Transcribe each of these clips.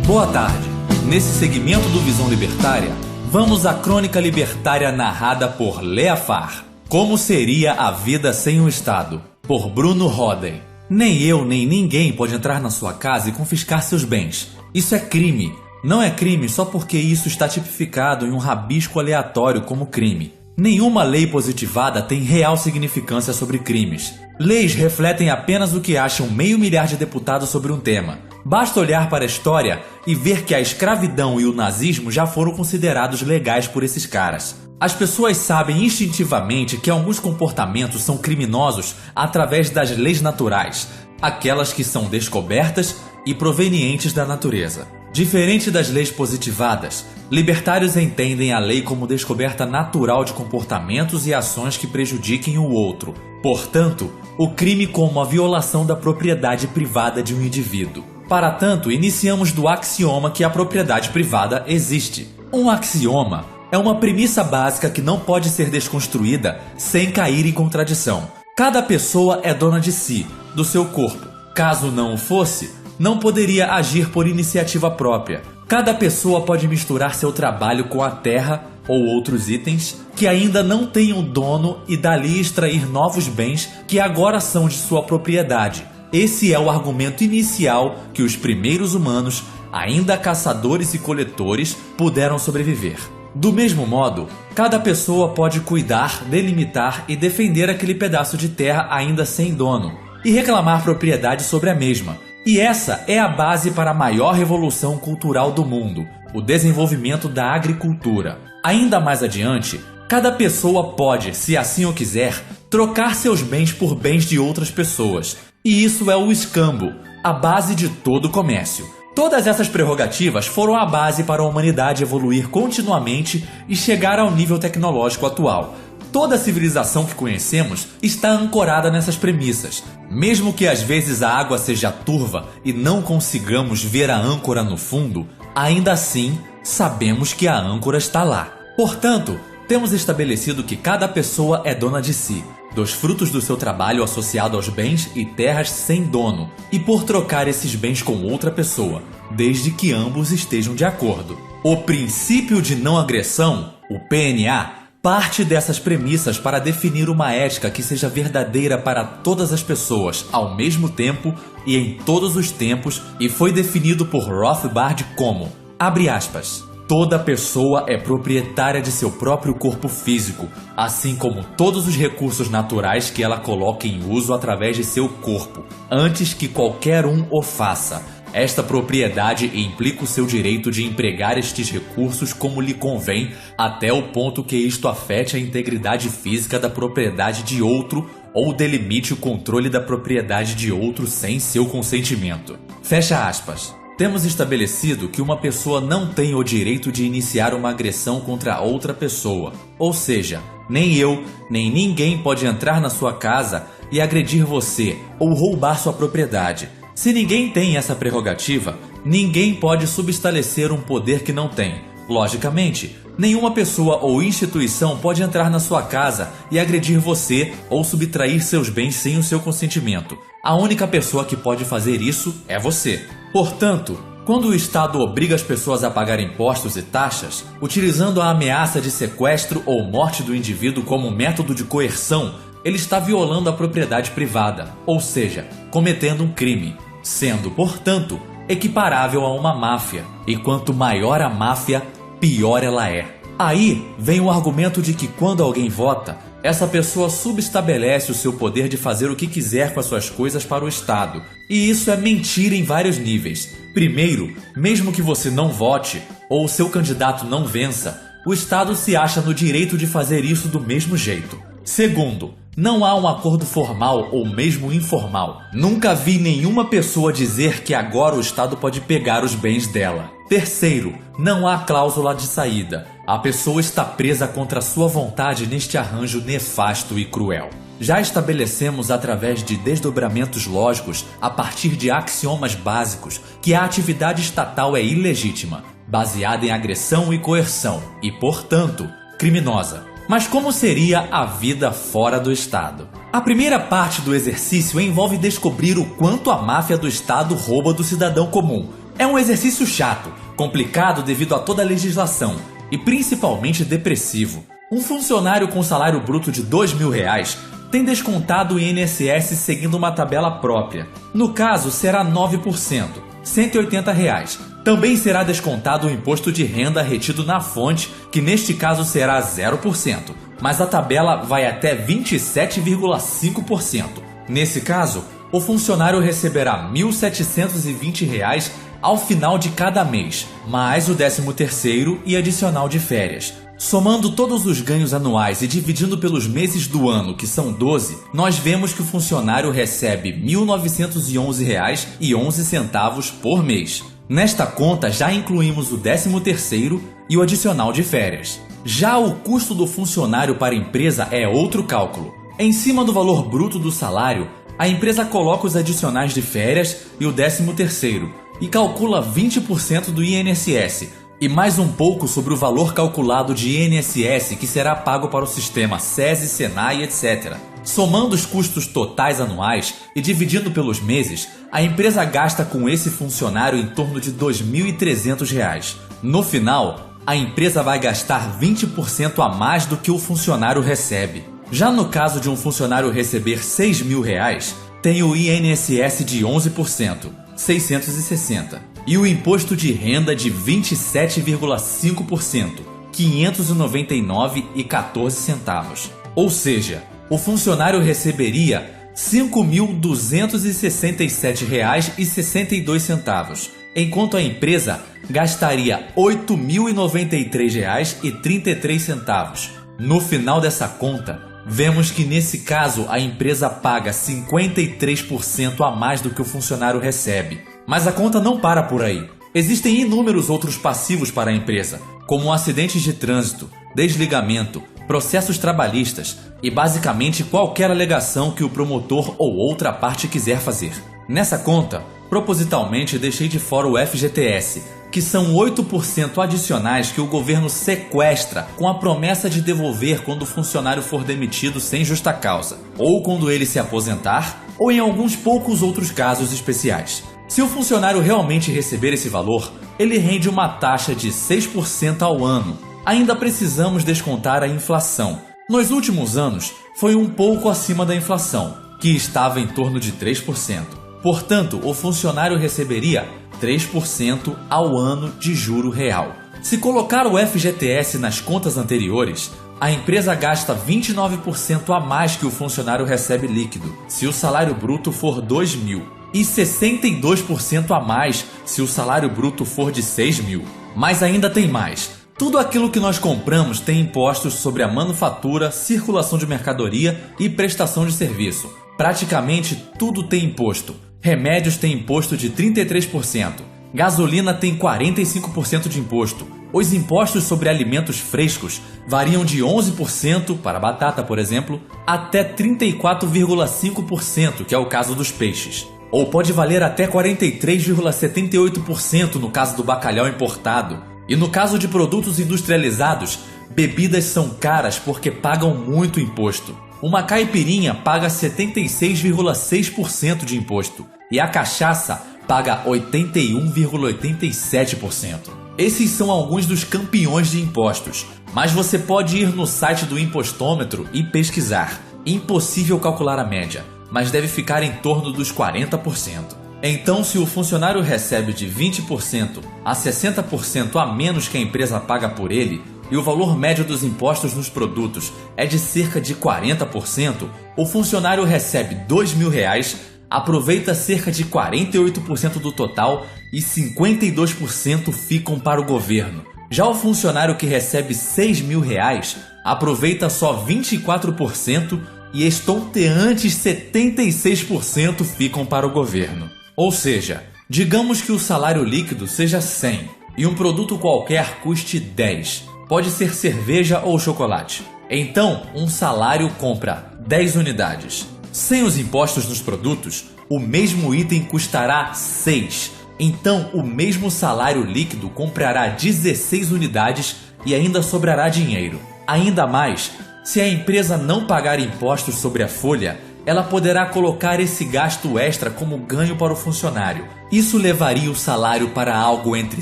Boa tarde. Nesse segmento do Visão Libertária, vamos à crônica libertária narrada por Lea Farr. Como seria a vida sem o Estado? Por Bruno Roden. Nem eu, nem ninguém pode entrar na sua casa e confiscar seus bens. Isso é crime. Não é crime só porque isso está tipificado em um rabisco aleatório como crime. Nenhuma lei positivada tem real significância sobre crimes. Leis refletem apenas o que acham 500 mil de deputados sobre um tema. Basta olhar para a história e ver que a escravidão e o nazismo já foram considerados legais por esses caras. As pessoas sabem instintivamente que alguns comportamentos são criminosos através das leis naturais, aquelas que são descobertas e provenientes da natureza. Diferente das leis positivadas, libertários entendem a lei como descoberta natural de comportamentos e ações que prejudiquem o outro. Portanto, o crime como a violação da propriedade privada de um indivíduo. Para tanto, iniciamos do axioma que a propriedade privada existe. Um axioma é uma premissa básica que não pode ser desconstruída sem cair em contradição. Cada pessoa é dona de si, do seu corpo. Caso não o fosse, não poderia agir por iniciativa própria. Cada pessoa pode misturar seu trabalho com a terra ou outros itens que ainda não têm um dono e dali extrair novos bens que agora são de sua propriedade. Esse é o argumento inicial que os primeiros humanos, ainda caçadores e coletores, puderam sobreviver. Do mesmo modo, cada pessoa pode cuidar, delimitar e defender aquele pedaço de terra ainda sem dono e reclamar propriedade sobre a mesma. E essa é a base para a maior revolução cultural do mundo, o desenvolvimento da agricultura. Ainda mais adiante, cada pessoa pode, se assim o quiser, trocar seus bens por bens de outras pessoas. E isso é o escambo, a base de todo o comércio. Todas essas prerrogativas foram a base para a humanidade evoluir continuamente e chegar ao nível tecnológico atual. Toda a civilização que conhecemos está ancorada nessas premissas. Mesmo que às vezes a água seja turva e não consigamos ver a âncora no fundo, ainda assim sabemos que a âncora está lá. Portanto, temos estabelecido que cada pessoa é dona de si, dos frutos do seu trabalho associado aos bens e terras sem dono, e por trocar esses bens com outra pessoa, desde que ambos estejam de acordo. O princípio de não agressão, o PNA, parte dessas premissas para definir uma ética que seja verdadeira para todas as pessoas ao mesmo tempo e em todos os tempos, e foi definido por Rothbard como, abre aspas, toda pessoa é proprietária de seu próprio corpo físico, assim como todos os recursos naturais que ela coloca em uso através de seu corpo, antes que qualquer um o faça. Esta propriedade implica o seu direito de empregar estes recursos como lhe convém, até o ponto que isto afete a integridade física da propriedade de outro ou delimite o controle da propriedade de outro sem seu consentimento. Fecha aspas. Temos estabelecido que uma pessoa não tem o direito de iniciar uma agressão contra outra pessoa, ou seja, nem eu, nem ninguém pode entrar na sua casa e agredir você ou roubar sua propriedade. Se ninguém tem essa prerrogativa, ninguém pode subestabelecer um poder que não tem. Logicamente, nenhuma pessoa ou instituição pode entrar na sua casa e agredir você ou subtrair seus bens sem o seu consentimento. A única pessoa que pode fazer isso é você. Portanto, quando o Estado obriga as pessoas a pagar impostos e taxas, utilizando a ameaça de sequestro ou morte do indivíduo como método de coerção, ele está violando a propriedade privada, ou seja, cometendo um crime, sendo, portanto, equiparável a uma máfia. E quanto maior a máfia, pior ela é. Aí vem o argumento de que quando alguém vota, essa pessoa subestabelece o seu poder de fazer o que quiser com as suas coisas para o Estado. E isso é mentira em vários níveis. Primeiro, mesmo que você não vote ou o seu candidato não vença, o Estado se acha no direito de fazer isso do mesmo jeito. Segundo, não há um acordo formal ou mesmo informal. Nunca vi nenhuma pessoa dizer que agora o Estado pode pegar os bens dela. Terceiro, não há cláusula de saída. A pessoa está presa contra sua vontade neste arranjo nefasto e cruel. Já estabelecemos através de desdobramentos lógicos, a partir de axiomas básicos, que a atividade estatal é ilegítima, baseada em agressão e coerção, e, portanto, criminosa. Mas como seria a vida fora do Estado? A primeira parte do exercício envolve descobrir o quanto a máfia do Estado rouba do cidadão comum. É um exercício chato, complicado devido a toda a legislação e principalmente depressivo. Um funcionário com salário bruto de R$2.000 tem descontado o INSS seguindo uma tabela própria. No caso, será 9%, R$180. Também será descontado o imposto de renda retido na fonte, que neste caso será 0%, mas a tabela vai até 27,5%. Nesse caso, o funcionário receberá R$1.720 ao final de cada mês, mais o 13º e adicional de férias. Somando todos os ganhos anuais e dividindo pelos meses do ano, que são 12, nós vemos que o funcionário recebe R$ 1.911,11 por mês. Nesta conta já incluímos o 13º e o adicional de férias. Já o custo do funcionário para a empresa é outro cálculo. Em cima do valor bruto do salário, a empresa coloca os adicionais de férias e o 13º e calcula 20% do INSS e mais um pouco sobre o valor calculado de INSS que será pago para o sistema SESI, SENAI, etc. Somando os custos totais anuais e dividindo pelos meses, a empresa gasta com esse funcionário em torno de R$ 2.300. No final, a empresa vai gastar 20% a mais do que o funcionário recebe. Já no caso de um funcionário receber R$ 6.000, tem o INSS de 11%, R$ 660, e o imposto de renda de 27,5%, R$ 599,14. Ou seja, o funcionário receberia R$ 5.267,62, enquanto a empresa gastaria R$ 8.093,33. No final dessa conta, vemos que nesse caso a empresa paga 53% a mais do que o funcionário recebe. Mas a conta não para por aí. Existem inúmeros outros passivos para a empresa, como acidentes de trânsito, desligamento, processos trabalhistas e basicamente qualquer alegação que o promotor ou outra parte quiser fazer. Nessa conta, propositalmente deixei de fora o FGTS, que são 8% adicionais que o governo sequestra com a promessa de devolver quando o funcionário for demitido sem justa causa, ou quando ele se aposentar, ou em alguns poucos outros casos especiais. Se o funcionário realmente receber esse valor, ele rende uma taxa de 6% ao ano. Ainda precisamos descontar a inflação. Nos últimos anos, foi um pouco acima da inflação, que estava em torno de 3%. Portanto, o funcionário receberia 3% ao ano de juro real. Se colocar o FGTS nas contas anteriores, a empresa gasta 29% a mais que o funcionário recebe líquido, se o salário bruto for R$ 2.000, e 62% a mais se o salário bruto for de R$ 6.000. Mas ainda tem mais. Tudo aquilo que nós compramos tem impostos sobre a manufatura, circulação de mercadoria e prestação de serviço. Praticamente tudo tem imposto. Remédios têm imposto de 33%. Gasolina tem 45% de imposto. Os impostos sobre alimentos frescos variam de 11% para batata, por exemplo, até 34,5%, que é o caso dos peixes. Ou pode valer até 43,78% no caso do bacalhau importado. E no caso de produtos industrializados, bebidas são caras porque pagam muito imposto. Uma caipirinha paga 76,6% de imposto e a cachaça paga 81,87%. Esses são alguns dos campeões de impostos, mas você pode ir no site do impostômetro e pesquisar. Impossível calcular a média, mas deve ficar em torno dos 40%. Então, se o funcionário recebe de 20% a 60% a menos que a empresa paga por ele, e o valor médio dos impostos nos produtos é de cerca de 40%, o funcionário recebe R$ 2.000, aproveita cerca de 48% do total e 52% ficam para o governo. Já o funcionário que recebe R$ 6.000 aproveita só 24% e estonteantes 76% ficam para o governo. Ou seja, digamos que o salário líquido seja 100 e um produto qualquer custe 10. Pode ser cerveja ou chocolate. Então, um salário compra 10 unidades. Sem os impostos nos produtos, o mesmo item custará 6. Então, o mesmo salário líquido comprará 16 unidades e ainda sobrará dinheiro. Ainda mais, se a empresa não pagar impostos sobre a folha, ela poderá colocar esse gasto extra como ganho para o funcionário. Isso levaria o salário para algo entre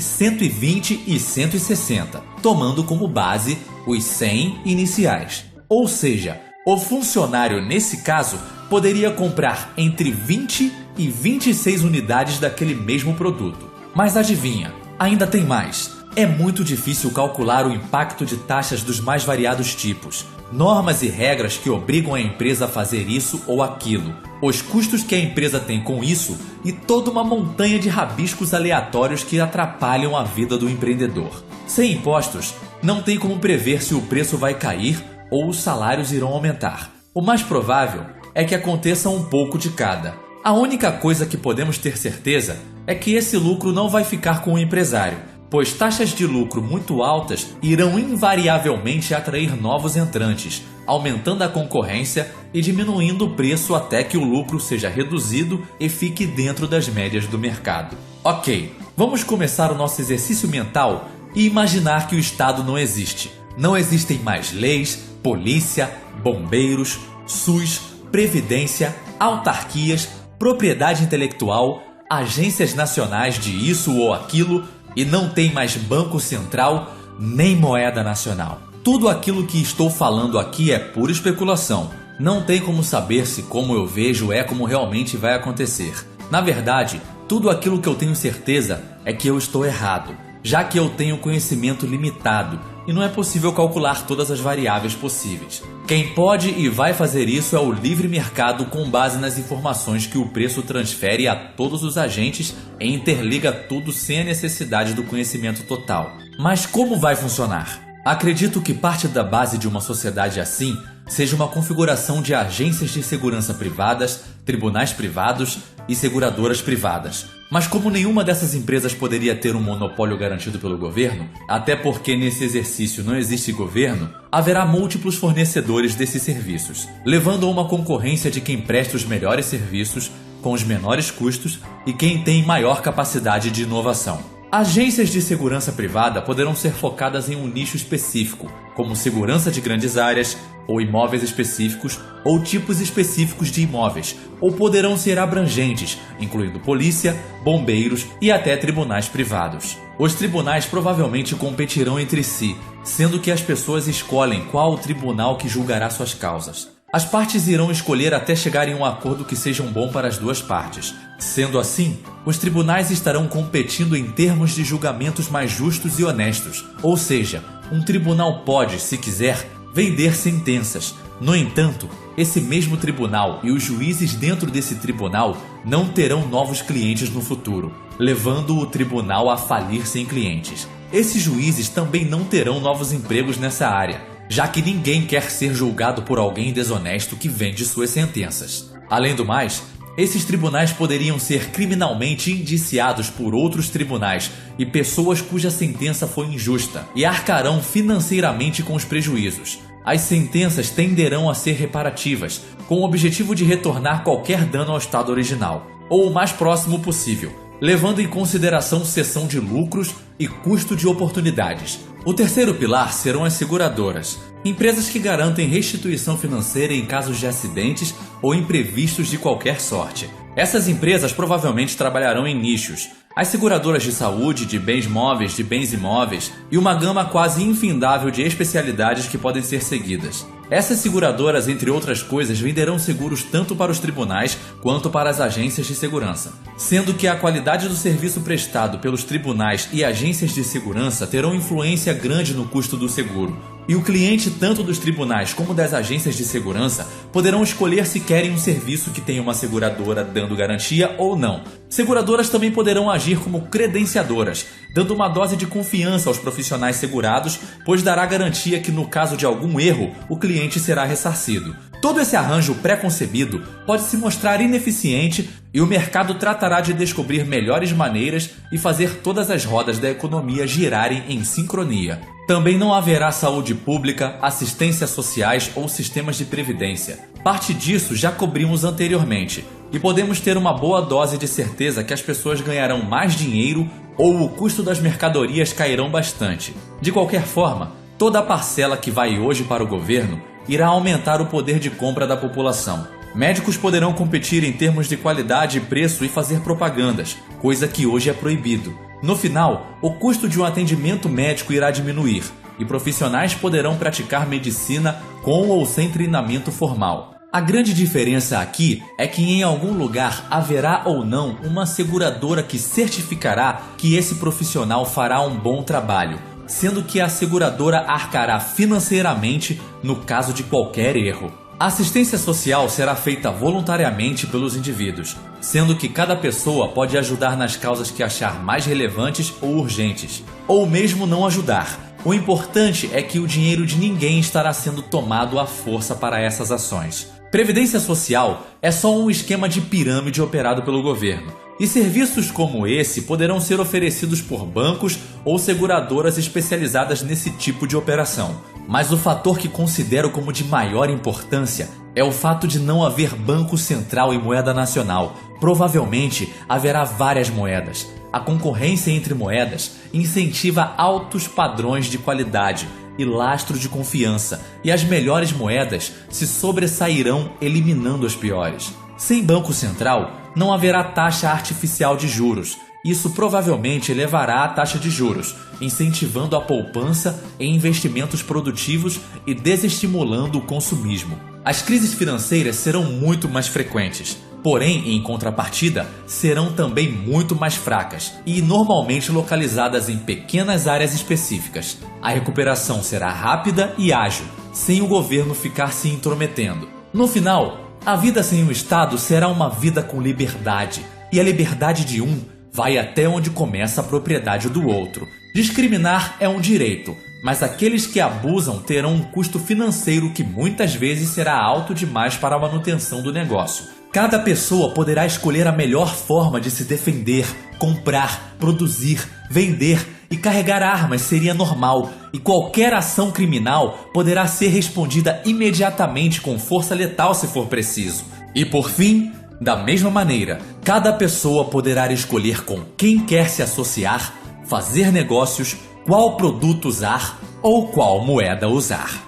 120 e 160, tomando como base os 100 iniciais. Ou seja, o funcionário, nesse caso, poderia comprar entre 20 e 26 unidades daquele mesmo produto. Mas adivinha, ainda tem mais. É muito difícil calcular o impacto de taxas dos mais variados tipos, normas e regras que obrigam a empresa a fazer isso ou aquilo, os custos que a empresa tem com isso e toda uma montanha de rabiscos aleatórios que atrapalham a vida do empreendedor. Sem impostos, não tem como prever se o preço vai cair ou os salários irão aumentar. O mais provável é que aconteça um pouco de cada. A única coisa que podemos ter certeza é que esse lucro não vai ficar com o empresário, pois taxas de lucro muito altas irão invariavelmente atrair novos entrantes, aumentando a concorrência e diminuindo o preço até que o lucro seja reduzido e fique dentro das médias do mercado. Ok, vamos começar o nosso exercício mental e imaginar que o Estado não existe. Não existem mais leis, polícia, bombeiros, SUS, previdência, autarquias, propriedade intelectual, agências nacionais de isso ou aquilo, e não tem mais banco central nem moeda nacional. Tudo aquilo que estou falando aqui é pura especulação. Não tem como saber se como eu vejo é como realmente vai acontecer. Na verdade, tudo aquilo que eu tenho certeza é que eu estou errado, já que eu tenho conhecimento limitado e não é possível calcular todas as variáveis possíveis. Quem pode e vai fazer isso é o livre mercado com base nas informações que o preço transfere a todos os agentes e interliga tudo sem a necessidade do conhecimento total. Mas como vai funcionar? Acredito que parte da base de uma sociedade assim seja uma configuração de agências de segurança privadas, tribunais privados e seguradoras privadas. Mas como nenhuma dessas empresas poderia ter um monopólio garantido pelo governo, até porque nesse exercício não existe governo, haverá múltiplos fornecedores desses serviços, levando a uma concorrência de quem presta os melhores serviços com os menores custos e quem tem maior capacidade de inovação. Agências de segurança privada poderão ser focadas em um nicho específico, como segurança de grandes áreas, ou imóveis específicos, ou tipos específicos de imóveis, ou poderão ser abrangentes, incluindo polícia, bombeiros e até tribunais privados. Os tribunais provavelmente competirão entre si, sendo que as pessoas escolhem qual o tribunal que julgará suas causas. As partes irão escolher até chegar em um acordo que seja bom para as duas partes. Sendo assim, os tribunais estarão competindo em termos de julgamentos mais justos e honestos. Ou seja, um tribunal pode, se quiser, vender sentenças. No entanto, esse mesmo tribunal e os juízes dentro desse tribunal não terão novos clientes no futuro, levando o tribunal a falir sem clientes. Esses juízes também não terão novos empregos nessa área, já que ninguém quer ser julgado por alguém desonesto que vende suas sentenças. Além do mais, esses tribunais poderiam ser criminalmente indiciados por outros tribunais e pessoas cuja sentença foi injusta e arcarão financeiramente com os prejuízos. As sentenças tenderão a ser reparativas, com o objetivo de retornar qualquer dano ao estado original, ou o mais próximo possível, levando em consideração cessão de lucros e custo de oportunidades. O terceiro pilar serão as seguradoras, empresas que garantem restituição financeira em casos de acidentes ou imprevistos de qualquer sorte. Essas empresas provavelmente trabalharão em nichos. As seguradoras de saúde, de bens móveis, de bens imóveis e uma gama quase infindável de especialidades que podem ser seguidas. Essas seguradoras, entre outras coisas, venderão seguros tanto para os tribunais quanto para as agências de segurança, sendo que a qualidade do serviço prestado pelos tribunais e agências de segurança terão influência grande no custo do seguro. E o cliente tanto dos tribunais como das agências de segurança poderão escolher se querem um serviço que tenha uma seguradora dando garantia ou não. Seguradoras também poderão agir como credenciadoras, dando uma dose de confiança aos profissionais segurados, pois dará garantia que no caso de algum erro, o cliente será ressarcido. Todo esse arranjo pré-concebido pode se mostrar ineficiente e o mercado tratará de descobrir melhores maneiras e fazer todas as rodas da economia girarem em sincronia. Também não haverá saúde pública, assistências sociais ou sistemas de previdência. Parte disso já cobrimos anteriormente, e podemos ter uma boa dose de certeza que as pessoas ganharão mais dinheiro ou o custo das mercadorias cairão bastante. De qualquer forma, toda a parcela que vai hoje para o governo irá aumentar o poder de compra da população. Médicos poderão competir em termos de qualidade e preço e fazer propagandas, coisa que hoje é proibido. No final, o custo de um atendimento médico irá diminuir e profissionais poderão praticar medicina com ou sem treinamento formal. A grande diferença aqui é que em algum lugar haverá ou não uma seguradora que certificará que esse profissional fará um bom trabalho, sendo que a seguradora arcará financeiramente no caso de qualquer erro. A assistência social será feita voluntariamente pelos indivíduos, sendo que cada pessoa pode ajudar nas causas que achar mais relevantes ou urgentes, ou mesmo não ajudar. O importante é que o dinheiro de ninguém estará sendo tomado à força para essas ações. Previdência social é só um esquema de pirâmide operado pelo governo, e serviços como esse poderão ser oferecidos por bancos ou seguradoras especializadas nesse tipo de operação. Mas o fator que considero como de maior importância é o fato de não haver banco central e moeda nacional. Provavelmente haverá várias moedas. A concorrência entre moedas incentiva altos padrões de qualidade e lastro de confiança, e as melhores moedas se sobressairão eliminando as piores. Sem banco central, não haverá taxa artificial de juros. Isso provavelmente elevará a taxa de juros, incentivando a poupança em investimentos produtivos e desestimulando o consumismo. As crises financeiras serão muito mais frequentes, porém, em contrapartida, serão também muito mais fracas e normalmente localizadas em pequenas áreas específicas. A recuperação será rápida e ágil, sem o governo ficar se intrometendo. No final, a vida sem o Estado será uma vida com liberdade, e a liberdade de um vai até onde começa a propriedade do outro. Discriminar é um direito, mas aqueles que abusam terão um custo financeiro que muitas vezes será alto demais para a manutenção do negócio. Cada pessoa poderá escolher a melhor forma de se defender, comprar, produzir, vender e carregar armas seria normal, e qualquer ação criminal poderá ser respondida imediatamente com força letal se for preciso. E por fim, da mesma maneira, cada pessoa poderá escolher com quem quer se associar, fazer negócios, qual produto usar ou qual moeda usar.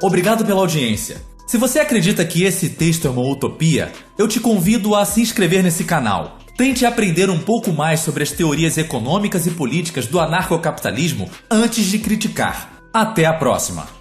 Obrigado pela audiência. Se você acredita que esse texto é uma utopia, eu te convido a se inscrever nesse canal. Tente aprender um pouco mais sobre as teorias econômicas e políticas do anarcocapitalismo antes de criticar. Até a próxima!